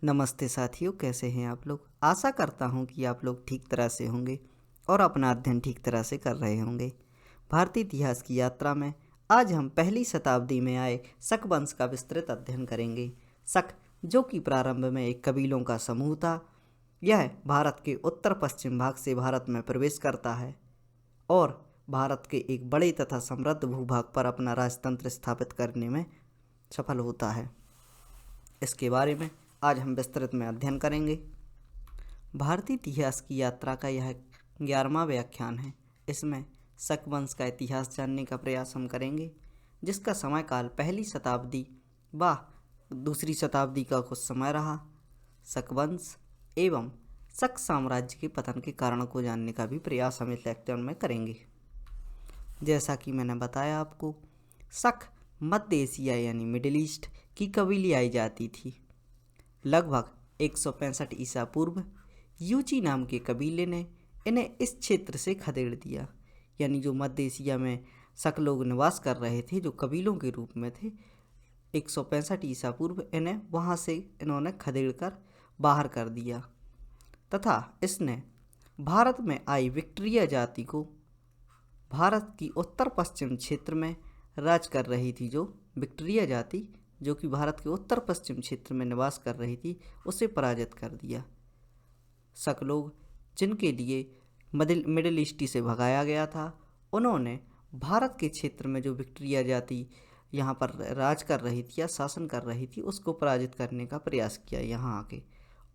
नमस्ते साथियों, कैसे हैं आप लोग। आशा करता हूं कि आप लोग ठीक तरह से होंगे और अपना अध्ययन ठीक तरह से कर रहे होंगे। भारतीय इतिहास की यात्रा में आज हम पहली शताब्दी में आए शक वंश का विस्तृत अध्ययन करेंगे। शक, जो कि प्रारंभ में एक कबीलों का समूह था, यह भारत के उत्तर पश्चिम भाग से भारत में प्रवेश करता है और भारत के एक बड़े तथा समृद्ध भूभाग पर अपना राजतंत्र स्थापित करने में सफल होता है। इसके बारे में आज हम विस्तृत में अध्ययन करेंगे। भारतीय इतिहास की यात्रा का यह 11वां व्याख्यान है। इसमें शक वंश का इतिहास जानने का प्रयास हम करेंगे, जिसका समयकाल पहली शताब्दी व दूसरी शताब्दी का कुछ समय रहा। शक वंश एवं शक साम्राज्य के पतन के कारण को जानने का भी प्रयास हम इस लेक्चर में करेंगे। जैसा कि मैंने बताया आपको, शक मध्य एशिया यानी मिडिल ईस्ट की कबीलियाई जाति थी। लगभग 165 ईसा पूर्व यूची नाम के कबीले ने इन्हें इस क्षेत्र से खदेड़ दिया। यानी जो मध्य एशिया में शक लोग निवास कर रहे थे, जो कबीलों के रूप में थे, 165 ईसा पूर्व इन्हें वहाँ से इन्होंने खदेड़ कर बाहर कर दिया तथा इसने भारत में आई विक्टोरिया जाति को, भारत की उत्तर पश्चिम क्षेत्र में राज कर रही थी जो विक्टोरिया जाति, जो कि भारत के उत्तर पश्चिम क्षेत्र में निवास कर रही थी, उसे पराजित कर दिया। शक लोग, जिनके लिए मिडिल ईस्ट से भगाया गया था, उन्होंने भारत के क्षेत्र में जो विक्टोरिया जाति यहाँ पर राज कर रही थी या शासन कर रही थी, उसको पराजित करने का प्रयास किया यहाँ आके।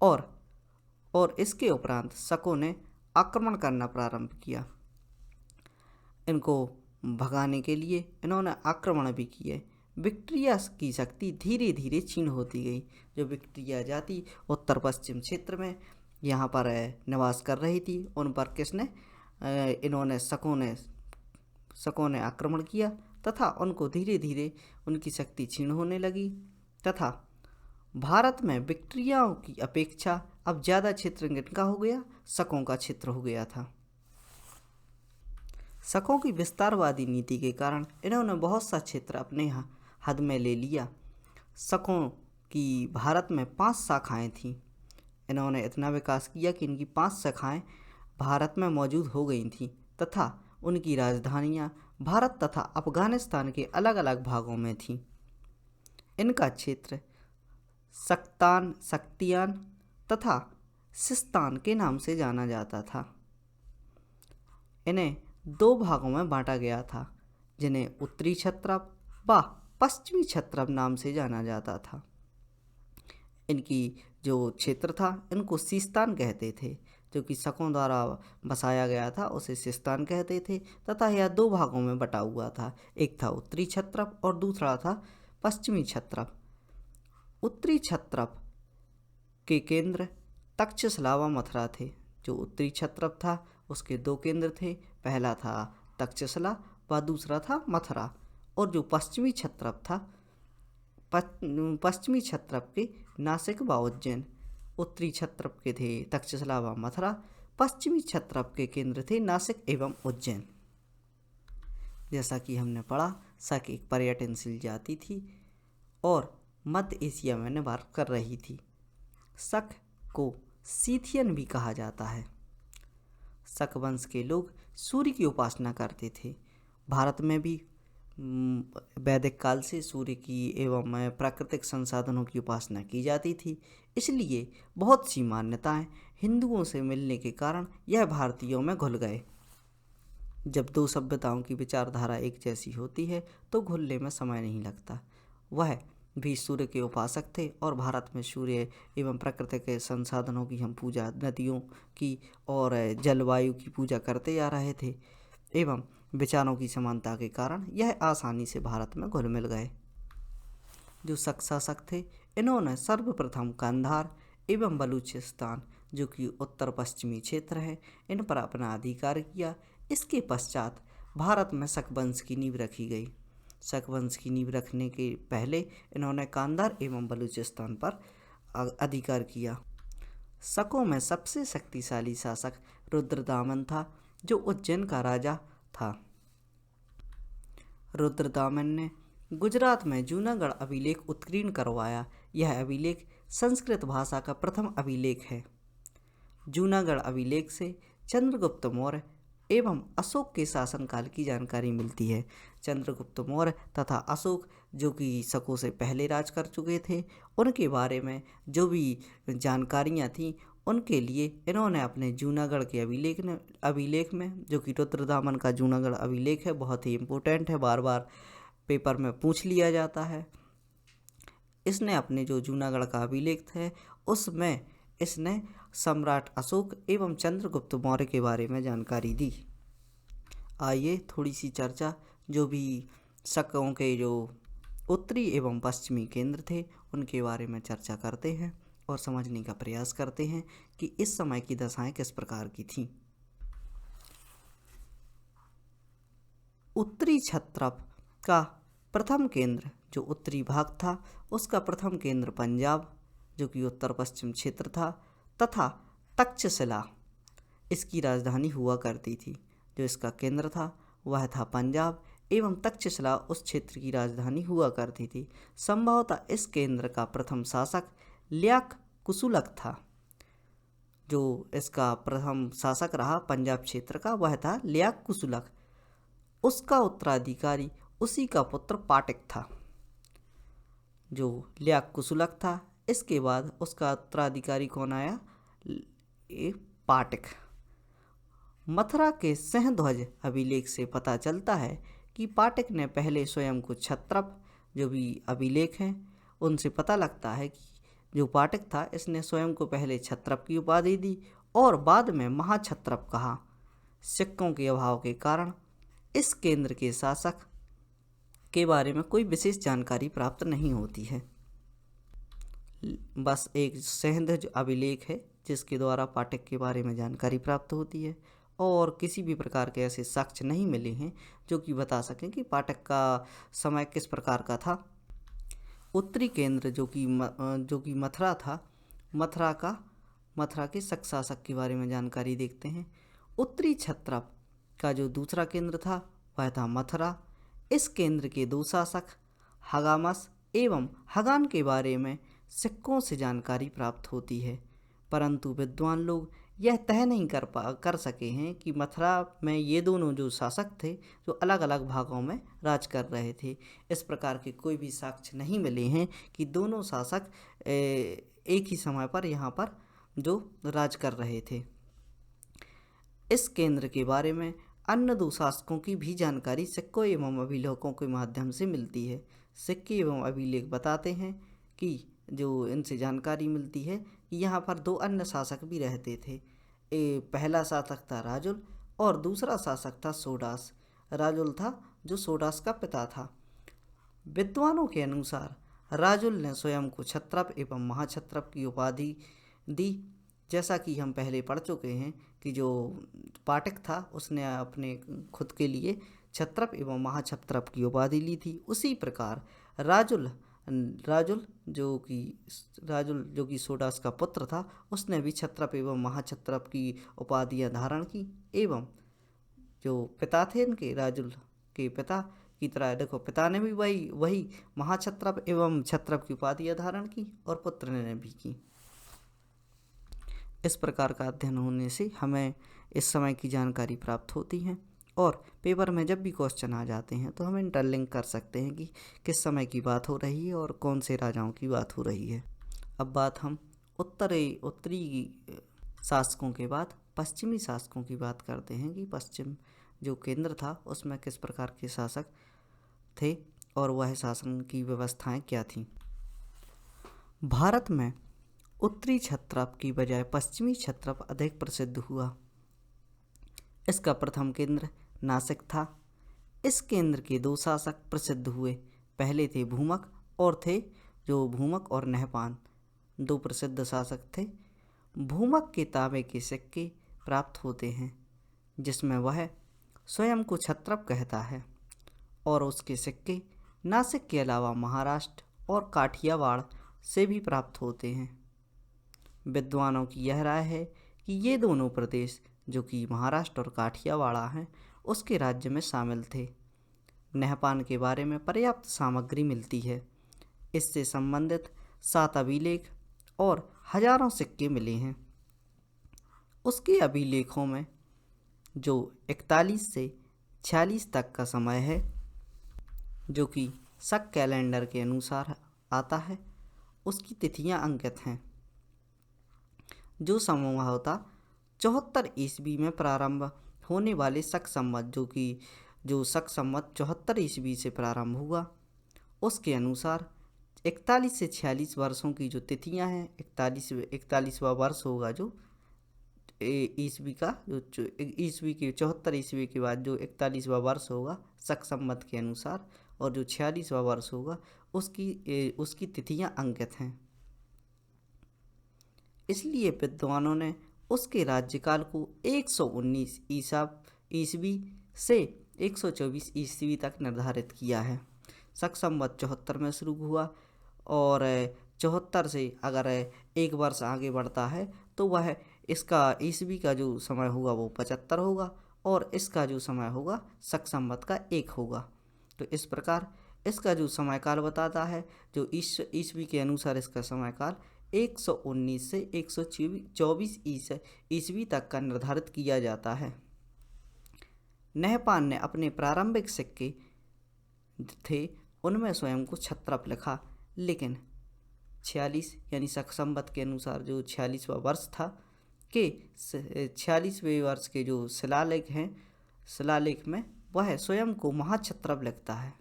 और इसके उपरांत शकों ने आक्रमण करना प्रारंभ किया। इनको भगाने के लिए इन्होंने आक्रमण भी किए। विक्टोरिया की शक्ति धीरे धीरे क्षीण होती गई। जो विक्टोरिया जाति उत्तर पश्चिम क्षेत्र में यहाँ पर निवास कर रही थी, उन पर शकों ने आक्रमण किया तथा उनको धीरे धीरे उनकी शक्ति क्षीण होने लगी तथा भारत में विक्टोरियाओं की अपेक्षा अब ज़्यादा क्षेत्र किनका हो गया? शकों का क्षेत्र हो गया था। शकों की विस्तारवादी नीति के कारण इन्होंने बहुत सा क्षेत्र अपने हद में ले लिया। शकों की भारत में 5 शाखाएं थीं। इन्होंने इतना विकास किया कि इनकी 5 शाखाएं भारत में मौजूद हो गई थीं तथा उनकी राजधानियां भारत तथा अफगानिस्तान के अलग अलग भागों में थीं। इनका क्षेत्र सक्तियान तथा सिस्तान के नाम से जाना जाता था। इन्हें 2 भागों में बांटा गया था, जिन्हें उत्तरी क्षत्रप व पश्चिमी क्षत्रप नाम से जाना जाता था। इनकी जो क्षेत्र था, इनको सिस्तान कहते थे। जो कि शकों द्वारा बसाया गया था, उसे सिस्तान कहते थे तथा यह 2 भागों में बटा हुआ था। एक था उत्तरी क्षत्रप और दूसरा था पश्चिमी क्षत्रप। उत्तरी क्षत्रप के केंद्र तक्षशिला व मथुरा थे। जो उत्तरी क्षत्रप था, उसके 2 केंद्र थे, पहला था तक्षशिला व दूसरा था मथुरा। और जो पश्चिमी क्षत्रप था, पश्चिमी क्षत्रप के नासिक व उज्जैन। उत्तरी क्षत्रप के थे तक्षशिला व मथुरा, पश्चिमी क्षत्रप के केंद्र थे नासिक एवं उज्जैन। जैसा कि हमने पढ़ा, शक एक पर्यटनशील जाति थी और मध्य एशिया में निवास कर रही थी। शक को सीथियन भी कहा जाता है। शक वंश के लोग सूर्य की उपासना करते थे। भारत में भी वैदिक काल से सूर्य की एवं प्राकृतिक संसाधनों की उपासना की जाती थी। इसलिए बहुत सी मान्यताएं हिंदुओं से मिलने के कारण यह भारतीयों में घुल गए। जब 2 सभ्यताओं की विचारधारा एक जैसी होती है तो घुलने में समय नहीं लगता। वह भी सूर्य के उपासक थे और भारत में सूर्य एवं प्राकृतिक संसाधनों की हम पूजा, नदियों की और जलवायु की पूजा करते जा रहे थे एवं विचारों की समानता के कारण यह आसानी से भारत में घुल मिल गए। जो शक शासक थे, इन्होंने सर्वप्रथम कंधार एवं बलूचिस्तान, जो कि उत्तर पश्चिमी क्षेत्र है, इन पर अपना अधिकार किया। इसके पश्चात भारत में शक वंश की नींव रखी गई। शक वंश की नींव रखने के पहले इन्होंने कंधार एवं बलूचिस्तान पर अधिकार किया। शकों में सबसे शक्तिशाली शासक रुद्रदामन था, जो उज्जैन का राजा था। रुद्रदामन ने गुजरात में जूनागढ़ अभिलेख उत्कीर्ण करवाया। यह अभिलेख संस्कृत भाषा का प्रथम अभिलेख है। जूनागढ़ अभिलेख से चंद्रगुप्त मौर्य एवं अशोक के शासनकाल की जानकारी मिलती है। चंद्रगुप्त मौर्य तथा अशोक जो कि शकों से पहले राज कर चुके थे, उनके बारे में जो भी जानकारियाँ थीं उनके लिए इन्होंने अपने जूनागढ़ के अभिलेख में जो कि रुद्रदामन का जूनागढ़ अभिलेख है, बहुत ही इम्पोर्टेंट है, बार बार पेपर में पूछ लिया जाता है। इसने अपने जो जूनागढ़ का अभिलेख है उसमें इसने सम्राट अशोक एवं चंद्रगुप्त मौर्य के बारे में जानकारी दी। आइए थोड़ी सी चर्चा जो भी शकों के जो उत्तरी एवं पश्चिमी केंद्र थे उनके बारे में चर्चा करते हैं और समझने का प्रयास करते हैं कि इस समय की दशाएं किस प्रकार की थीं। उत्तरी क्षत्रप का प्रथम केंद्र जो उत्तरी भाग था उसका प्रथम केंद्र पंजाब जो कि उत्तर पश्चिम क्षेत्र था तथा तक्षशिला इसकी राजधानी हुआ करती थी। जो इसका केंद्र था वह था पंजाब एवं तक्षशिला उस क्षेत्र की राजधानी हुआ करती थी। संभवतः इस केंद्र का प्रथम शासक ल्याक कुशुलक था। जो इसका प्रथम शासक रहा पंजाब क्षेत्र का वह था ल्याक कुशुलक। उसका उत्तराधिकारी उसी का पुत्र पाटिक था। जो ल्याक कुशुलक था इसके बाद उसका उत्तराधिकारी कौन आया? पाटिक। मथुरा के सिंहध्वज अभिलेख से पता चलता है कि पाटिक ने पहले स्वयं को क्षत्रप, जो भी अभिलेख हैं उनसे पता लगता है कि जो पाटिक था इसने स्वयं को पहले क्षत्रप की उपाधि दी और बाद में महाक्षत्रप कहा। सिक्कों के अभाव के कारण इस केंद्र के शासक के बारे में कोई विशेष जानकारी प्राप्त नहीं होती है। बस एक सिंहध्वज अभिलेख है जिसके द्वारा पाटिक के बारे में जानकारी प्राप्त होती है और किसी भी प्रकार के ऐसे साक्ष्य नहीं मिले हैं जो कि बता सकें कि पाटिक का समय किस प्रकार का था। उत्तरी केंद्र जो कि मथुरा था, मथुरा के शक शासक के बारे में जानकारी देखते हैं। उत्तरी क्षत्रप का जो दूसरा केंद्र था वह था मथुरा। इस केंद्र के दो शासक हगामस एवं हगान के बारे में सिक्कों से जानकारी प्राप्त होती है, परंतु विद्वान लोग यह तय नहीं कर सके हैं कि मथुरा में ये दोनों जो शासक थे जो अलग अलग भागों में राज कर रहे थे। इस प्रकार के कोई भी साक्ष्य नहीं मिले हैं कि दोनों शासक एक ही समय पर यहाँ पर जो राज कर रहे थे। इस केंद्र के बारे में अन्य दो शासकों की भी जानकारी सिक्कों एवं अभिलेखों के माध्यम से मिलती है। सिक्के एवं अभिलेख बताते हैं कि जो इनसे जानकारी मिलती है कि यहाँ पर दो अन्य शासक भी रहते थे। पहला शासक था राजुल और दूसरा शासक था सोडास। राजुल था जो सोडास का पिता था। विद्वानों के अनुसार राजुल ने स्वयं को क्षत्रप एवं महाक्षत्रप की उपाधि दी। जैसा कि हम पहले पढ़ चुके हैं कि जो पाटिक था उसने अपने खुद के लिए क्षत्रप एवं महाक्षत्रप की उपाधि ली थी। उसी प्रकार राजुल जो कि सोडास का पुत्र था उसने भी क्षत्रप एवं महाक्षत्रप की उपाधियां धारण की एवं जो पिता थे इनके राजुल के पिता की तरह देखो पिता ने भी वही महाक्षत्रप एवं क्षत्रप की उपाधियां धारण की और पुत्र ने भी की। इस प्रकार का अध्ययन होने से हमें इस समय की जानकारी प्राप्त होती है और पेपर में जब भी क्वेश्चन आ जाते हैं तो हम इंटरलिंक कर सकते हैं कि किस समय की बात हो रही है और कौन से राजाओं की बात हो रही है। अब बात हम उत्तरी शासकों के बाद पश्चिमी शासकों की बात करते हैं कि पश्चिम जो केंद्र था उसमें किस प्रकार के शासक थे और वह शासन की व्यवस्थाएं क्या थीं। भारत में उत्तरी क्षत्रप की बजाय पश्चिमी क्षत्रप अधिक प्रसिद्ध हुआ। इसका प्रथम केंद्र नासिक था। इस केंद्र के दो शासक प्रसिद्ध हुए। पहले थे भूमक और नहपान, दो प्रसिद्ध शासक थे। भूमक के तांबे के सिक्के प्राप्त होते हैं जिसमें वह स्वयं को क्षत्रप कहता है और उसके सिक्के नासिक के अलावा महाराष्ट्र और काठियावाड़ से भी प्राप्त होते हैं। विद्वानों की यह राय है कि ये दोनों प्रदेश जो कि महाराष्ट्र और काठियावाड़ हैं उसके राज्य में शामिल थे। नहपान के बारे में पर्याप्त सामग्री मिलती है। इससे संबंधित 7 अभिलेख और हजारों सिक्के मिले हैं। उसके अभिलेखों में जो 41 से 46 तक का समय है, जो कि शक कैलेंडर के अनुसार आता है, उसकी तिथियां अंकित हैं। जो संभवतः 74 ईस्वी में प्रारंभ होने वाले शक संवत, जो शक संवत 74 ईस्वी से प्रारंभ हुआ, उसके अनुसार 41 से 46 वर्षों की जो तिथियां हैं, 41वां वर्ष होगा जो ईस्वी का, जो ईस्वी के 74 ईस्वी के बाद जो 41वां वर्ष होगा शक संवत के अनुसार, और जो 46वां वर्ष होगा उसकी तिथियां अंकित हैं। इसलिए विद्वानों ने उसके राज्यकाल को 119 ईस्वी से 124 ईस्वी तक निर्धारित किया है। शक संवत 74 में शुरू हुआ और 74 से अगर एक वर्ष आगे बढ़ता है तो वह इसका ईस्वी का जो समय होगा वो 75 होगा और इसका जो समय होगा शक संवत का 1 होगा। तो इस प्रकार इसका जो समयकाल बताता है, जो ईस्वी के अनुसार इसका समयकाल 119 से 124 ईस्वी तक का निर्धारित किया जाता है। नहपान ने अपने प्रारंभिक सिक्के थे उनमें स्वयं को क्षत्रप लिखा, लेकिन 46 यानी शक संवत के अनुसार जो 46वां वर्ष था के 46वें वर्ष के जो शिलालेख में वह स्वयं को महाक्षत्रप लिखता है।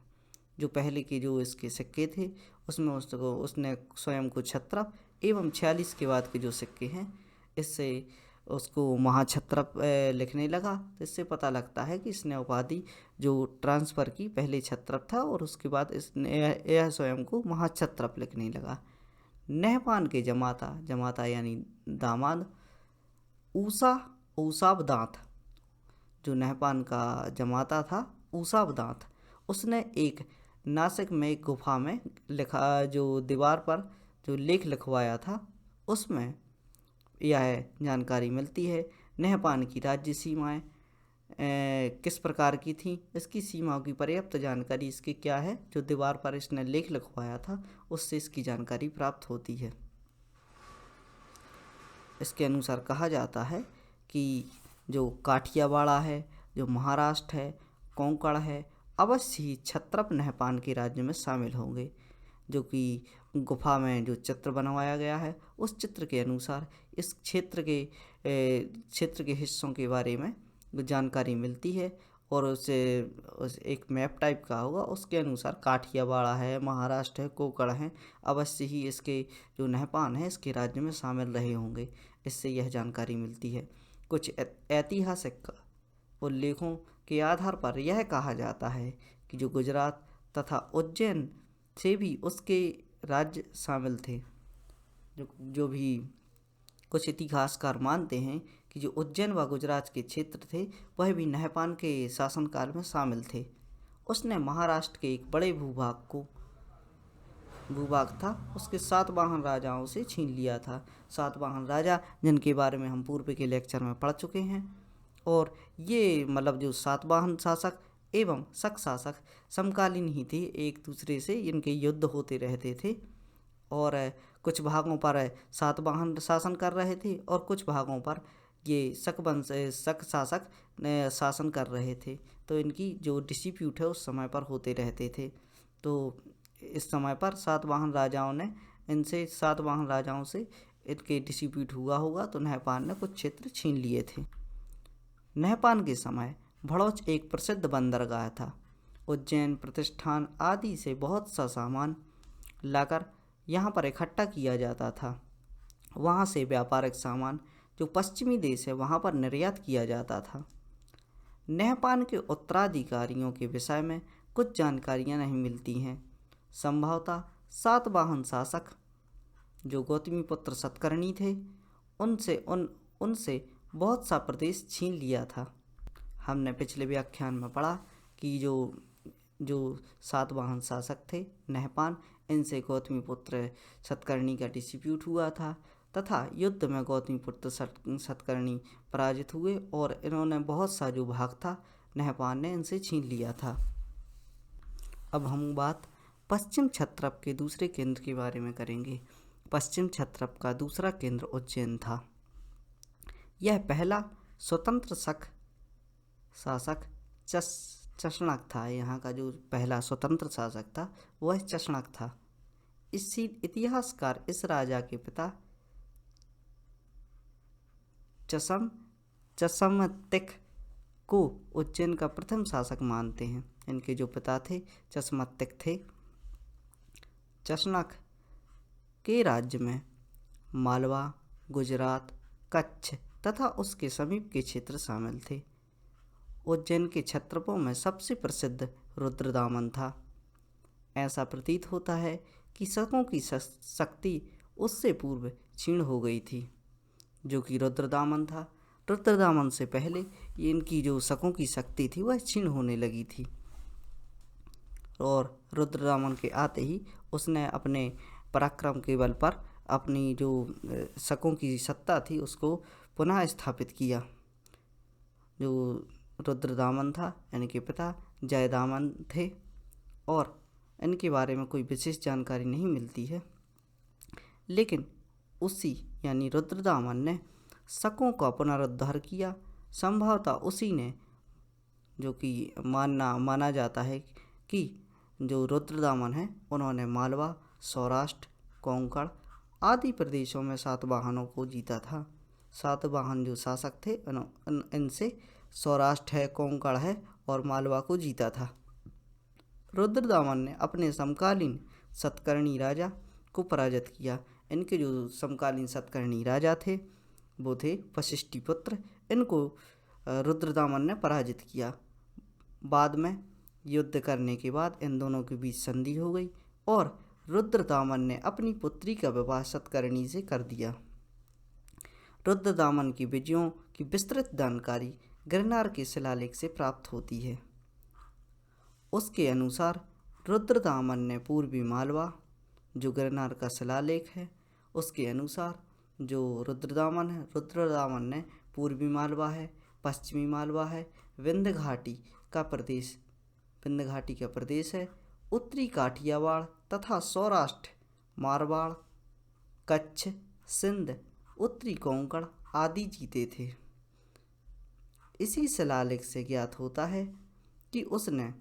जो पहले के जो इसके सिक्के थे उसमें उसने स्वयं को क्षत्रप, एवं 46 के बाद के जो सिक्के हैं इससे उसको महाक्षत्रप लिखने लगा। तो इससे पता लगता है कि इसने उपाधि जो ट्रांसफ़र की, पहले क्षत्रप था और उसके बाद इसने यह स्वयं को महाक्षत्रप लिखने लगा। नहपान के जमाता यानी दामाद ऊसाबदांत, जो नहपान का जमाता था ऊसाबदांत, उसने एक नासिक में एक गुफा में लिखा, जो दीवार पर जो लेख लिखवाया था उसमें यह जानकारी मिलती है। नहपान की राज्य सीमाएं किस प्रकार की थी, इसकी सीमाओं की पर्याप्त जानकारी इसकी क्या है, जो दीवार पर इसने लेख लिखवाया था उससे इसकी जानकारी प्राप्त होती है। इसके अनुसार कहा जाता है कि जो काठियावाड़ है, जो महाराष्ट्र है, कोंकण है, अवश्य ही क्षत्रप नहपान के राज्य में शामिल होंगे। जो कि गुफा में जो चित्र बनवाया गया है उस चित्र के अनुसार इस क्षेत्र के हिस्सों के बारे में जानकारी मिलती है और उस एक मैप टाइप का होगा, उसके अनुसार काठियावाड़ है, महाराष्ट्र है, कोंकण है, अवश्य ही इसके जो नहपान है इसके राज्य में शामिल रहे होंगे। इससे यह जानकारी मिलती है। कुछ ऐतिहासिक उल्लेखों के आधार पर यह कहा जाता है कि जो गुजरात तथा उज्जैन से भी उसके राज्य शामिल थे। जो भी कुछ इतिहासकार मानते हैं कि जो उज्जैन व गुजरात के क्षेत्र थे वह भी नहपान के शासनकाल में शामिल थे। उसने महाराष्ट्र के एक बड़े भूभाग था उसके सातवाहन राजाओं से छीन लिया था। सातवाहन राजा जिनके बारे में हम पूर्व के लेक्चर में पढ़ चुके हैं, और ये मतलब जो सातवाहन शासक एवं शक शासक समकालीन ही थे, एक दूसरे से इनके युद्ध होते रहते थे और कुछ भागों पर सातवाहन शासन कर रहे थे और कुछ भागों पर ये शक शासक शासन कर रहे थे। तो इनकी जो डिस्प्यूट है उस समय पर होते रहते थे। तो इस समय पर सातवाहन राजाओं से इनके डिस्प्यूट हुआ होगा, तो नहपान ने कुछ क्षेत्र छीन लिए थे। नहपान के समय भड़ौच एक प्रसिद्ध बंदरगाह था। उज्जैन, प्रतिष्ठान आदि से बहुत सा सामान लाकर यहाँ पर इकट्ठा किया जाता था। वहाँ से व्यापारिक सामान जो पश्चिमी देश है वहाँ पर निर्यात किया जाता था। नहपान के उत्तराधिकारियों के विषय में कुछ जानकारियाँ नहीं मिलती हैं। संभवतः सातवाहन शासक जो गौतमीपुत्र सतकर्णी थे उनसे बहुत सा प्रदेश छीन लिया था। हमने पिछले व्याख्यान में पढ़ा कि जो सातवाहन शासक थे नहपान, इनसे गौतमीपुत्र सतकर्णी का डिस्प्यूट हुआ था तथा युद्ध में गौतमीपुत्र सतकर्णी पराजित हुए और इन्होंने बहुत सा जो भाग था नहपान ने इनसे छीन लिया था। अब हम बात पश्चिम क्षत्रप के दूसरे केंद्र के बारे में करेंगे। पश्चिम क्षत्रप का दूसरा केंद्र उज्जैन था। यह पहला स्वतंत्र शासक चषणक था। यहाँ का जो पहला स्वतंत्र शासक था वह चषणक था। इसी इतिहासकार इस राजा के पिता चषमतिक को उज्जैन का प्रथम शासक मानते हैं। इनके जो पिता थे चषमतिक थे। चषणक के राज्य में मालवा, गुजरात, कच्छ तथा उसके समीप के क्षेत्र शामिल थे। उज्जैन के क्षत्रपों में सबसे प्रसिद्ध रुद्रदामन था। ऐसा प्रतीत होता है कि शकों की शक्ति उससे पूर्व क्षीण हो गई थी, जो कि रुद्रदामन था। रुद्रदामन से पहले इनकी जो शकों की शक्ति थी वह क्षीण होने लगी थी, और रुद्रदामन के आते ही उसने अपने पराक्रम के बल पर अपनी जो शकों की सत्ता थी उसको पुनः स्थापित किया। जो रुद्रदामन था इनके पिता जयदामन थे, और इनके बारे में कोई विशेष जानकारी नहीं मिलती है, लेकिन उसी यानी रुद्रदामन ने शकों का पुनरुद्धार किया। संभवतः उसी ने, जो कि माना जाता है कि जो रुद्रदामन है उन्होंने मालवा, सौराष्ट्र, कोंकण आदि प्रदेशों में सातवाहनों को जीता था। सातवाहन जो शासक थे इनसे सौराष्ट्र है, कोंकण है और मालवा को जीता था। रुद्रदामन ने अपने समकालीन सतकर्णी राजा को पराजित किया। इनके जो समकालीन सतकर्णी राजा थे वो थे वशिष्ठिपुत्र। इनको रुद्रदामन ने पराजित किया। बाद में युद्ध करने के बाद इन दोनों के बीच संधि हो गई और रुद्रदामन ने अपनी पुत्री का विवाह सतकर्णी से कर दिया। रुद्रदामन की विजयों की विस्तृत जानकारी गिरनार के शिलालेख से प्राप्त होती है। उसके अनुसार रुद्रदामन ने पूर्वी मालवा, जो गिरनार का शिलालेख है उसके अनुसार जो रुद्रदामन ने पूर्वी मालवा है, पश्चिमी मालवा है, विंध्य घाटी का प्रदेश है, उत्तरी काठियावाड़ तथा सौराष्ट्र, मारवाड़, कच्छ, सिंध, उत्तरी कोंकण आदि जीते थे। इसी शिलालेख से ज्ञात होता है कि उसने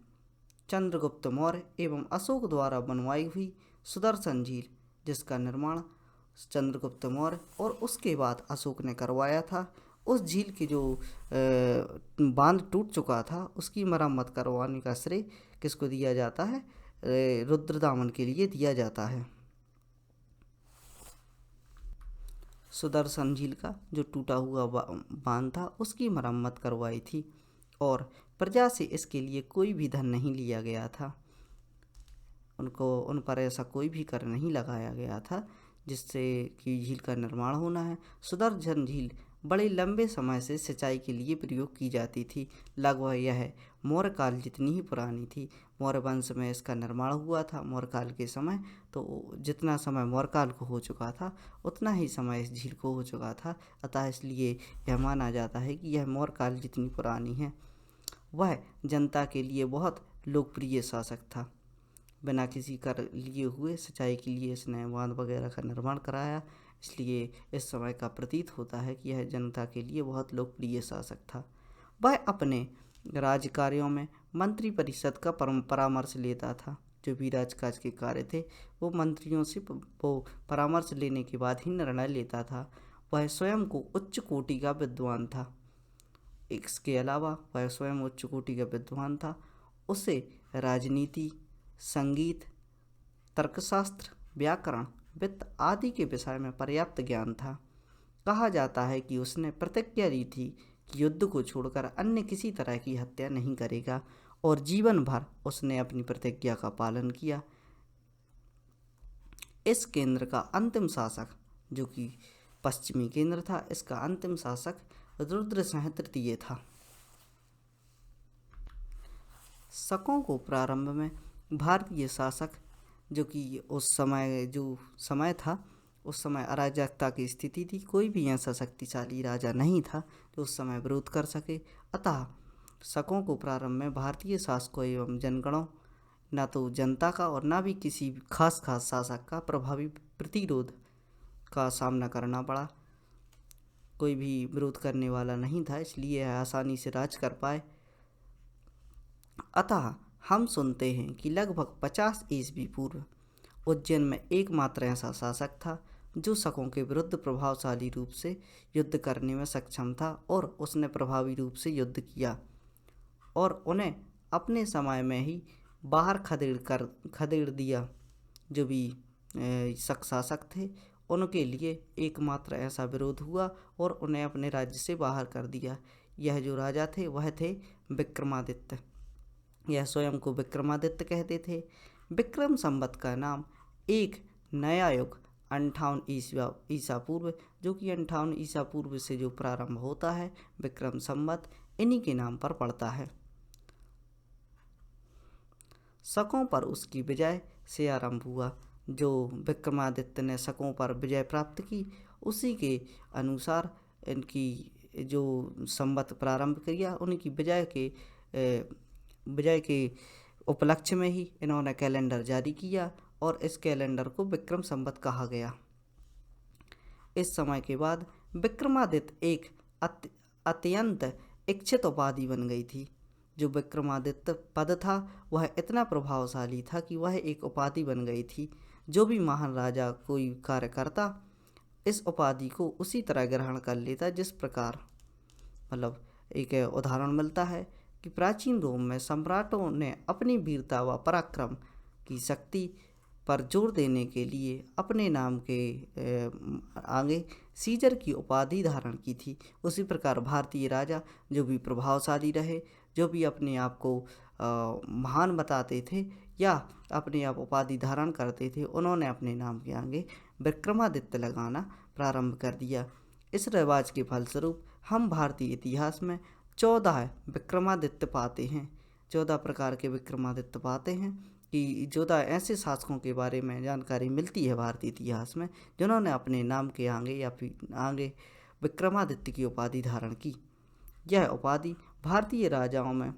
चंद्रगुप्त मौर्य एवं अशोक द्वारा बनवाई हुई सुदर्शन झील, जिसका निर्माण चंद्रगुप्त मौर्य और उसके बाद अशोक ने करवाया था, उस झील की जो बांध टूट चुका था उसकी मरम्मत करवाने का श्रेय किसको दिया जाता है? रुद्रदामन के लिए दिया जाता है। सुदर्शन झील का जो टूटा हुआ बांध था उसकी मरम्मत करवाई थी और प्रजा से इसके लिए कोई भी धन नहीं लिया गया था। उन पर ऐसा कोई भी कर नहीं लगाया गया था जिससे कि झील का निर्माण होना है। सुदर्शन झील बड़े लंबे समय से सिंचाई के लिए प्रयोग की जाती थी। लगभग यह मौर्य काल जितनी ही पुरानी थी। मौर्य वंश में इसका निर्माण हुआ था मौर्य काल के समय, तो जितना समय मौर्य काल को हो चुका था उतना ही समय इस झील को हो चुका था। अतः इसलिए यह माना जाता है कि यह मौर्य काल जितनी पुरानी है। वह जनता के लिए बहुत लोकप्रिय शासक था। बिना किसी कर लिए हुए सिंचाई के लिए इसने बांध वगैरह का निर्माण कराया, इसलिए इस समय का प्रतीत होता है कि यह जनता के लिए बहुत लोकप्रिय शासक था। वह अपने राज्य कार्यों में मंत्री परिषद का परामर्श लेता था। जो भी राजकाज के कार्य थे वो मंत्रियों से वो परामर्श लेने के बाद ही निर्णय लेता था। वह स्वयं को उच्च कोटि का विद्वान था। इसके अलावा वह स्वयं उच्च कोटि का विद्वान था। उसे राजनीति, संगीत, तर्कशास्त्र, व्याकरण, वित्त आदि के विषय में पर्याप्त ज्ञान था। कहा जाता है कि उसने प्रतिज्ञा ली थी कि युद्ध को छोड़कर अन्य किसी तरह की हत्या नहीं करेगा और जीवन भर उसने अपनी प्रतिज्ञा का पालन किया। इस केंद्र का अंतिम शासक, जो कि पश्चिमी केंद्र था, इसका अंतिम शासक रुद्रसिंह तृतीय था। शकों को प्रारंभ में भारतीय शासक, जो कि उस समय जो समय था उस समय अराजकता की स्थिति थी। कोई भी ऐसा शक्तिशाली राजा नहीं था जो उस समय विरोध कर सके। अतः शकों को प्रारंभ में भारतीय शासकों एवं जनगणों न तो जनता का और न भी किसी खास शासक का प्रभावी प्रतिरोध का सामना करना पड़ा। कोई भी विरोध करने वाला नहीं था, इसलिए आसानी से राज कर पाए। अतः हम सुनते हैं कि लगभग 50 ईस्वी पूर्व उज्जैन में एकमात्र ऐसा शासक था जो शकों के विरुद्ध प्रभावशाली रूप से युद्ध करने में सक्षम था, और उसने प्रभावी रूप से युद्ध किया और उन्हें अपने समय में ही बाहर खदेड़ दिया। जो भी शक शासक थे उनके लिए एकमात्र ऐसा विरोध हुआ और उन्हें अपने राज्य से बाहर कर दिया। यह जो राजा थे वह थे विक्रमादित्य। यह स्वयं को विक्रमादित्य कहते थे। विक्रम संवत का नाम एक नया युग 58 ईसा पूर्व, जो कि 58 ईसा पूर्व से जो प्रारंभ होता है विक्रम संवत, इन्हीं के नाम पर पड़ता है। शकों पर उसकी विजय से आरंभ हुआ। जो विक्रमादित्य ने शकों पर विजय प्राप्त की, उसी के अनुसार इनकी जो संवत प्रारंभ किया, उनकी विजय के उपलक्ष्य में ही इन्होंने कैलेंडर जारी किया और इस कैलेंडर को विक्रम संवत कहा गया। इस समय के बाद विक्रमादित्य एक अत्यंत इच्छित उपाधि बन गई थी। जो विक्रमादित्य पद था वह इतना प्रभावशाली था कि वह एक उपाधि बन गई थी। जो भी महान राजा कोई कार्य करता, इस उपाधि को उसी तरह ग्रहण कर लेता जिस प्रकार, मतलब एक उदाहरण मिलता है कि प्राचीन रोम में सम्राटों ने अपनी वीरता व पराक्रम की शक्ति पर जोर देने के लिए अपने नाम के आगे सीजर की उपाधि धारण की थी। उसी प्रकार भारतीय राजा जो भी प्रभावशाली रहे, जो भी अपने आप को महान बताते थे या अपने आप उपाधि धारण करते थे, उन्होंने अपने नाम के आगे विक्रमादित्य लगाना प्रारंभ कर दिया। इस रिवाज के फलस्वरूप हम भारतीय इतिहास में 14 विक्रमादित्य पाते हैं। 14 प्रकार के विक्रमादित्य पाते हैं कि 14 ऐसे शासकों के बारे में जानकारी मिलती है भारतीय इतिहास में जिन्होंने अपने नाम के आगे या फिर आगे विक्रमादित्य की उपाधि धारण की। यह उपाधि भारतीय राजाओं में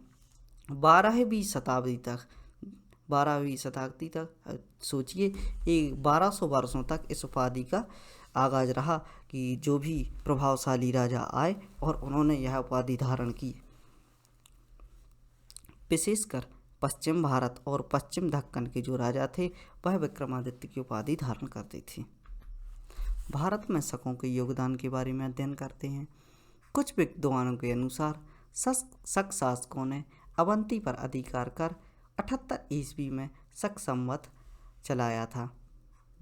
12वीं शताब्दी तक सोचिए, 1200 वर्षों तक इस उपाधि का आगाज रहा कि जो भी प्रभावशाली राजा आए और उन्होंने यह उपाधि धारण की। विशेषकर पश्चिम भारत और पश्चिम दक्कन के जो राजा थे वह विक्रमादित्य की उपाधि धारण करते थे। भारत में शकों के योगदान के बारे में अध्ययन करते हैं। कुछ विद्वानों के अनुसार शक शासकों ने अवंती पर अधिकार कर 78 ईस्वी में शक संवत चलाया था।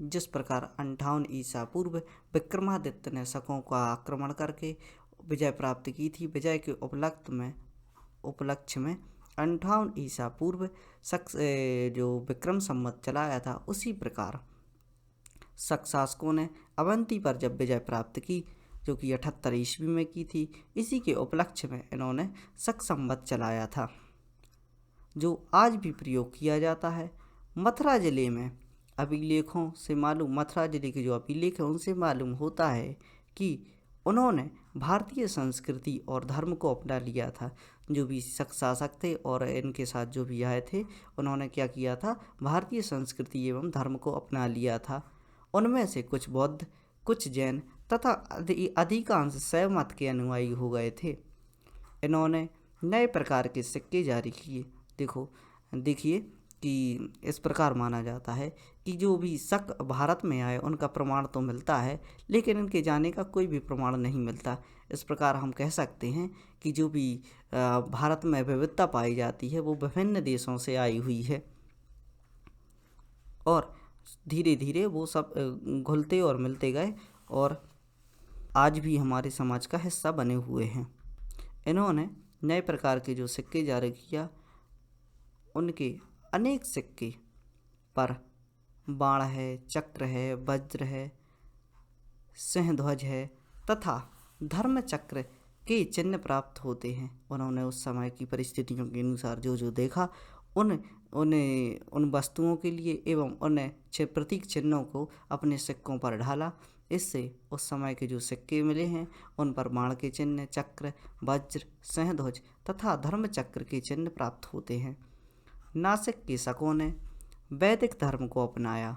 जिस प्रकार 58 ईसा पूर्व विक्रमादित्य ने शकों का आक्रमण करके विजय प्राप्त की थी, विजय के उपलक्ष्य में 58 ईसा पूर्व जो विक्रम संवत चलाया था, उसी प्रकार शक शासकों ने अवंती पर जब विजय प्राप्त की, जो कि 78 ईस्वी में की थी, इसी के उपलक्ष्य में इन्होंने शक संवत चलाया था, जो आज भी प्रयोग किया जाता है। मथुरा जिले में अभिलेखों से मालूम, मथुरा जिले के जो अभिलेख हैं उनसे मालूम होता है कि उन्होंने भारतीय संस्कृति और धर्म को अपना लिया था। जो भी शक शासक थे और इनके साथ जो भी आए थे, उन्होंने क्या किया था, भारतीय संस्कृति एवं धर्म को अपना लिया था। उनमें से कुछ बौद्ध, कुछ जैन तथा अधिकांश शैव मत के अनुयायी हो गए थे। इन्होंने नए प्रकार के सिक्के जारी किए। देखिए कि इस प्रकार माना जाता है कि जो भी शक भारत में आए उनका प्रमाण तो मिलता है, लेकिन इनके जाने का कोई भी प्रमाण नहीं मिलता। इस प्रकार हम कह सकते हैं कि जो भी भारत में विविधता पाई जाती है वो विभिन्न देशों से आई हुई है और धीरे धीरे वो सब घुलते और मिलते गए और आज भी हमारे समाज का हिस्सा बने हुए हैं। इन्होंने नए प्रकार के जो सिक्के जारी किया, उनके अनेक सिक्के पर बाण है, चक्र है, वज्र है, सिंह ध्वज है तथा धर्म चक्र के चिन्ह प्राप्त होते हैं। उन्होंने उस समय की परिस्थितियों के अनुसार जो देखा, उन वस्तुओं के लिए एवं उन प्रतीक चिन्हों को अपने सिक्कों पर ढाला। इससे उस समय के जो सिक्के मिले हैं उन पर बाण के चिन्ह, चक्र, वज्र, सिंह ध्वज तथा धर्म चक्र के चिन्ह प्राप्त होते हैं। नासिक के शकों ने वैदिक धर्म को अपनाया।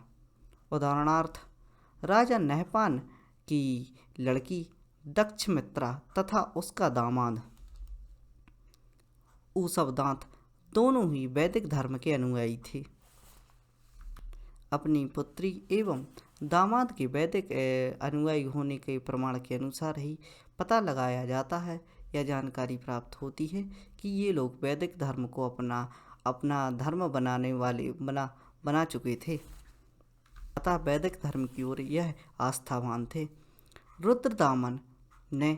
उदाहरणार्थ राजा नहपान की लड़की दक्षमित्रा तथा उसका दामाद ऊषभदांत दोनों ही वैदिक धर्म के अनुयायी थे। अपनी पुत्री एवं दामाद के वैदिक अनुयायी होने के प्रमाण के अनुसार ही पता लगाया जाता है या जानकारी प्राप्त होती है कि ये लोग वैदिक धर्म को अपना धर्म बना चुके थे, अतः वैदिक धर्म की ओर यह आस्थावान थे। रुद्रदामन ने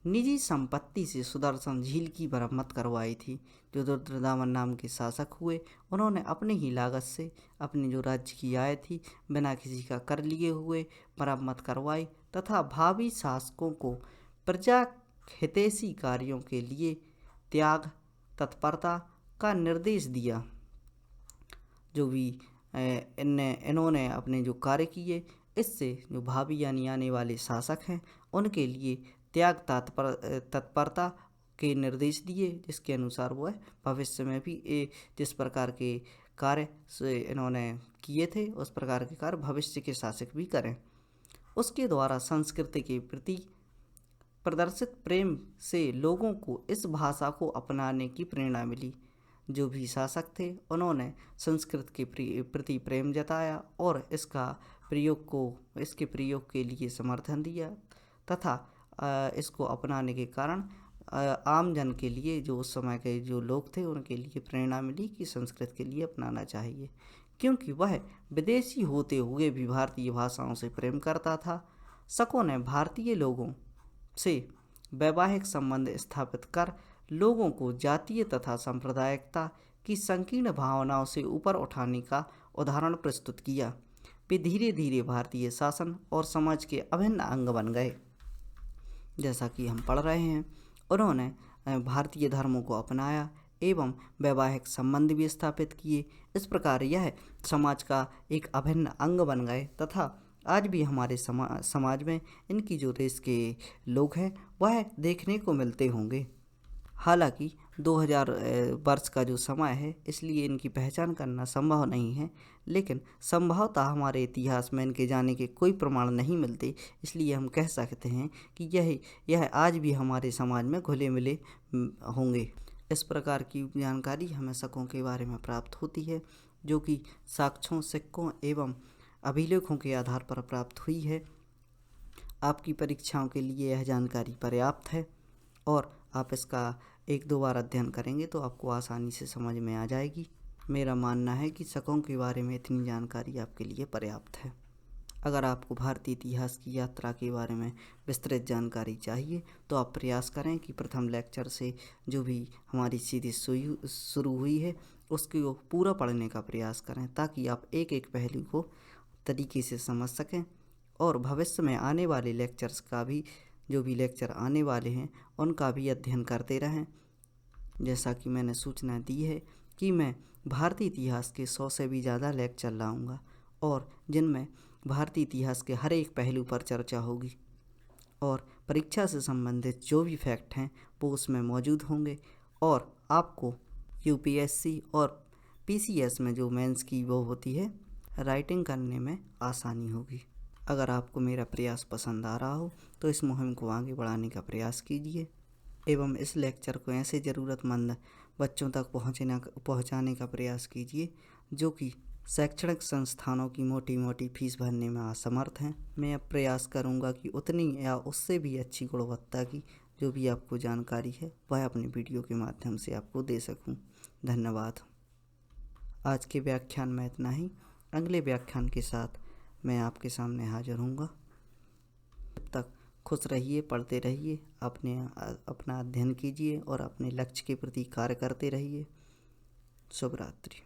निजी संपत्ति से सुदर्शन झील की मरम्मत करवाई थी। जो रुद्रदामन नाम के शासक हुए, उन्होंने अपनी ही लागत से अपनी जो राज्य की आय थी बिना किसी का कर लिए हुए मरम्मत करवाई तथा भावी शासकों को प्रजा हितैषी कार्यों के लिए त्याग तत्परता का निर्देश दिया। जो भी इन्होंने अपने जो कार्य किए, इससे जो भावी यानी आने वाले शासक हैं उनके लिए त्याग तत्परता के निर्देश दिए, जिसके अनुसार वह भविष्य में भी जिस प्रकार के कार्य से इन्होंने किए थे उस प्रकार के कार्य भविष्य के शासक भी करें। उसके द्वारा संस्कृति के प्रति प्रदर्शित प्रेम से लोगों को इस भाषा को अपनाने की प्रेरणा मिली। जो भी शासक थे उन्होंने संस्कृत के प्रति प्रेम जताया और इसके प्रयोग के लिए समर्थन दिया तथा इसको अपनाने के कारण आम जन के लिए, जो उस समय के जो लोग थे, उनके लिए प्रेरणा मिली कि संस्कृत के लिए अपनाना चाहिए, क्योंकि वह विदेशी होते हुए भी भारतीय भाषाओं से प्रेम करता था। शकों ने भारतीय लोगों से वैवाहिक संबंध स्थापित कर लोगों को जातीय तथा सांप्रदायिकता की संकीर्ण भावनाओं से ऊपर उठाने का उदाहरण प्रस्तुत किया। वे धीरे धीरे भारतीय शासन और समाज के अभिन्न अंग बन गए। जैसा कि हम पढ़ रहे हैं, उन्होंने भारतीय धर्मों को अपनाया एवं वैवाहिक संबंध भी स्थापित किए। इस प्रकार यह समाज का एक अभिन्न अंग बन गए तथा आज भी हमारे समाज में इनकी जो देश के लोग हैं वह देखने को मिलते होंगे। हालांकि 2000 वर्ष का जो समय है, इसलिए इनकी पहचान करना संभव नहीं है, लेकिन संभवतः हमारे इतिहास में इनके जाने के कोई प्रमाण नहीं मिलते, इसलिए हम कह सकते हैं कि यह आज भी हमारे समाज में घुले मिले होंगे। इस प्रकार की जानकारी हमें शकों के बारे में प्राप्त होती है, जो कि साक्ष्यों, सिक्कों एवं अभिलेखों के आधार पर प्राप्त हुई है। आपकी परीक्षाओं के लिए यह जानकारी पर्याप्त है और आप इसका 1-2 बार अध्ययन करेंगे तो आपको आसानी से समझ में आ जाएगी। मेरा मानना है कि शकों के बारे में इतनी जानकारी आपके लिए पर्याप्त है। अगर आपको भारतीय इतिहास की यात्रा के बारे में विस्तृत जानकारी चाहिए तो आप प्रयास करें कि प्रथम लेक्चर से जो भी हमारी सीरीज शुरू हुई है उसको पूरा पढ़ने का प्रयास करें, ताकि आप एक एक पहलू को तरीके से समझ सकें और भविष्य में आने वाले लेक्चर्स का भी, जो भी लेक्चर आने वाले हैं उनका भी अध्ययन करते रहें। जैसा कि मैंने सूचना दी है कि मैं भारतीय इतिहास के 100 से भी ज़्यादा लेक्चर लाऊंगा और जिनमें भारतीय इतिहास के हर एक पहलू पर चर्चा होगी और परीक्षा से संबंधित जो भी फैक्ट हैं वो उसमें मौजूद होंगे और आपको यूपीएससी और पीसीएस में जो मेंस की वो होती है राइटिंग करने में आसानी होगी। अगर आपको मेरा प्रयास पसंद आ रहा हो तो इस मुहिम को आगे बढ़ाने का प्रयास कीजिए एवं इस लेक्चर को ऐसे ज़रूरतमंद बच्चों तक पहुंचाने का प्रयास कीजिए जो कि शैक्षणिक संस्थानों की मोटी मोटी फीस भरने में असमर्थ हैं। मैं अब प्रयास करूंगा कि उतनी या उससे भी अच्छी गुणवत्ता की जो भी आपको जानकारी है वह अपने वीडियो के माध्यम से आपको दे सकूं। धन्यवाद। आज के व्याख्यान में इतना ही। अगले व्याख्यान के साथ मैं आपके सामने हाजिर होऊंगा। तब तक खुश रहिए, पढ़ते रहिए, अपना अध्ययन कीजिए और अपने लक्ष्य के प्रति कार्य करते रहिए। शुभ रात्रि।